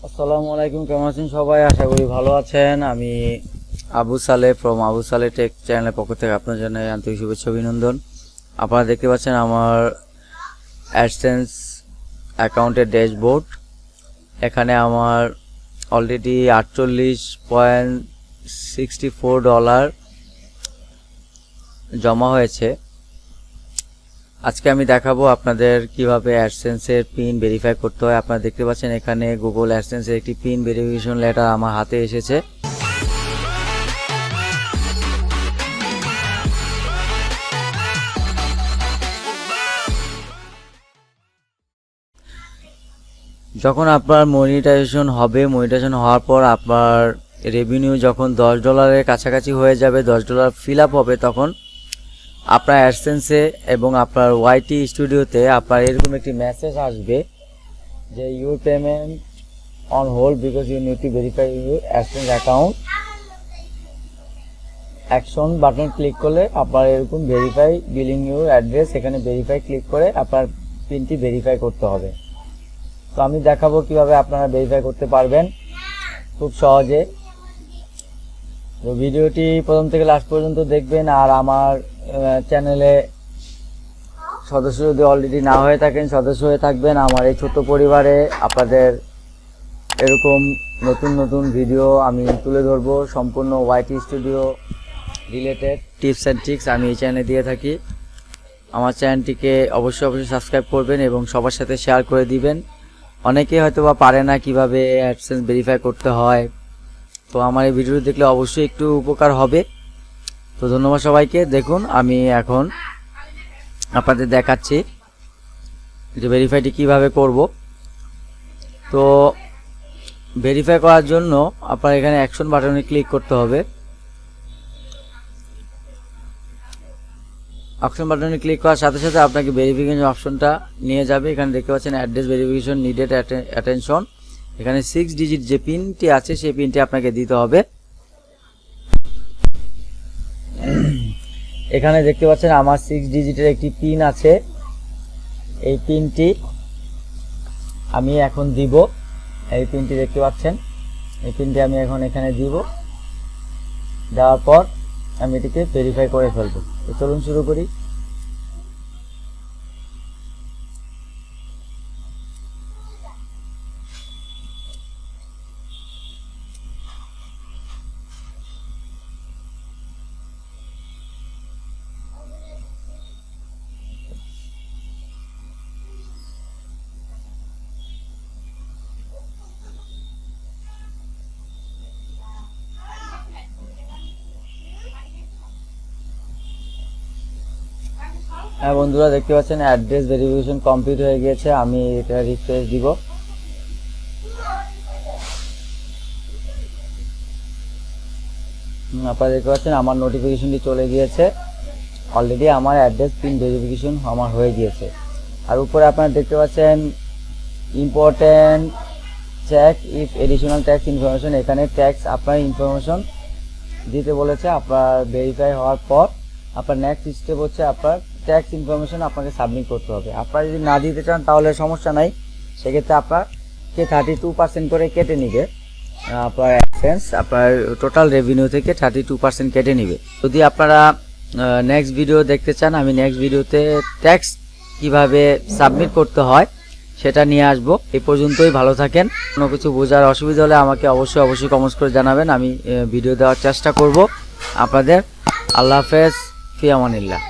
আসসালামু আলাইকুম, কেমন আছেন সবাই? আশা করি ভালো আছেন। আমি আবু সালেহ ফ্রম আবু সালেহ টেক চ্যানেলের পক্ষ থেকে আপনার জন্য আন্তরিক শুভেচ্ছা অভিনন্দন। আপনারা দেখতে পাচ্ছেন আমার অ্যাডসেন্স অ্যাকাউন্টের ড্যাশবোর্ড। এখানে আমার অলরেডি $48.64 জমা হয়েছে। আজকে আমি দেখাবো আপনাদের কিভাবে অ্যাডসেন্সের পিন ভেরিফাই করতে হয়। আপনারা দেখতে পাচ্ছেন এখানে গুগল অ্যাডসেন্সের একটি পিন ভেরিফিকেশন লেটার আমার হাতে এসেছে। যখন আপনার মনিটাইজেশন হবে, মনিটাইজেশন হওয়ার পর আপনার রেভিনিউ যখন $10 কাছাকাছি হয়ে যাবে, $10 ফিল আপ হবে, তখন আপনার অ্যাডসেন্সে এবং আপনার ওয়াইটি স্টুডিওতে আপনার এরকম একটি মেসেজ আসবে যে your payment on hold because you need to verify your AdSense account. Action button click করলে আপনার এরকম ভেরিফাই বিলিং ইউর অ্যাড্রেস, এখানে ভেরিফাই ক্লিক করে আপনার পিনটি ভেরিফাই করতে হবে। তো আমি দেখাবো কিভাবে আপনারা ভেরিফাই করতে পারবেন খুব সহজে। তো ভিডিওটি প্রথম থেকে লাস্ট পর্যন্ত দেখবেন। আর আমার চ্যানেলে সদস্য যদি অলরেডি না হয়ে থাকেন, সদস্য হয়ে থাকবেন। আমার এই ছোট্ট পরিবারে আপনাদের এরকম নতুন নতুন ভিডিও আমি তুলে ধরবো, সম্পূর্ণ YT studio related tips and tricks আমি এই চ্যানেলে দিয়ে থাকি। আমার চ্যানেলটিকে অবশ্যই সাবস্ক্রাইব করবেন এবং সবার সাথে শেয়ার করে দিবেন। অনেকে হয়তো বা পারে না কিভাবে অ্যাডসেন্স ভেরিফাই করতে হয়, তো আমার এই ভিডিওটি দেখলে অবশ্যই একটু উপকার হবে। তো ধন্যবাদ সবাইকে। দেখুন আমি এখন আপনাদের দেখাচ্ছি যে ভেরিফাইটি কিভাবে করব। তো ভেরিফাই করার জন্য আপনার এখানে অ্যাকশন বাটনে ক্লিক করতে হবে। অপশন বাটনে ক্লিক করার সাথে সাথে আপনাকে ভেরিফিকেশন অপশনটা নিয়ে যাবে। এখানে দেখতে পাচ্ছেন অ্যাড্রেস ভেরিফিকেশন নিডেড অ্যাটেনশন। এখানে 6 ডিজিট যে পিনটি আছে সেই পিনটি আপনাকে দিতে হবে। এখানে দেখতে পাচ্ছেন আমার 6 ডিজিটের একটি পিন আছে। এই পিনটি আমি এখন দিব। এই পিনটি দেখতে পাচ্ছেন, এই পিনটি আমি এখন এখানে দিব। দেওয়ার পর আমি এটিকে ভেরিফাই করে ফেলবো। তো চলুন শুরু করি। হ্যাঁ বন্ধুরা, দেখতে পাচ্ছেন অ্যাড্রেস ভেরিফিকেশন কমপ্লিট হয়ে গিয়েছে। আমি এটা রিফ্রেশ দিব। আপনারা দেখতে পাচ্ছেন আমার নোটিফিকেশনটি চলে গিয়েছে। অলরেডি আমার অ্যাড্রেস পিন ভেরিফিকেশন আমার হয়ে গিয়েছে। আর উপরে আপনারা দেখতে পাচ্ছেন important check if additional tax information. এখানে ট্যাক্স আপনার ইনফরমেশন দিতে বলেছে। আপনার ভেরিফাই হওয়ার পর আপনার নেক্সট স্টেপ হচ্ছে আপনার ট্যাক্স ইনফরমেশন আপনাকে সাবমিট করতে হবে। আপনারা যদি না দিতে চান তাহলে সমস্যা নাই, সেক্ষেত্রে আপনাকে 32% করে কেটে নিবে। আপনার অ্যাডসেন্স আপনার টোটাল রেভিনিউ থেকে 32% কেটে নিবে। যদি আপনারা নেক্সট ভিডিও দেখতে চান, আমি নেক্সট ভিডিওতে ট্যাক্স কিভাবে সাবমিট করতে হয় সেটা নিয়ে আসবো। এই পর্যন্তই, ভালো থাকেন। কোনো কিছু বোঝার অসুবিধা হলে আমাকে অবশ্যই কমেন্টস করে জানাবেন। আমি ভিডিও দেওয়ার চেষ্টা করব আপনাদের। আল্লাহ হাফেজ, ফি আমানিল্লাহ।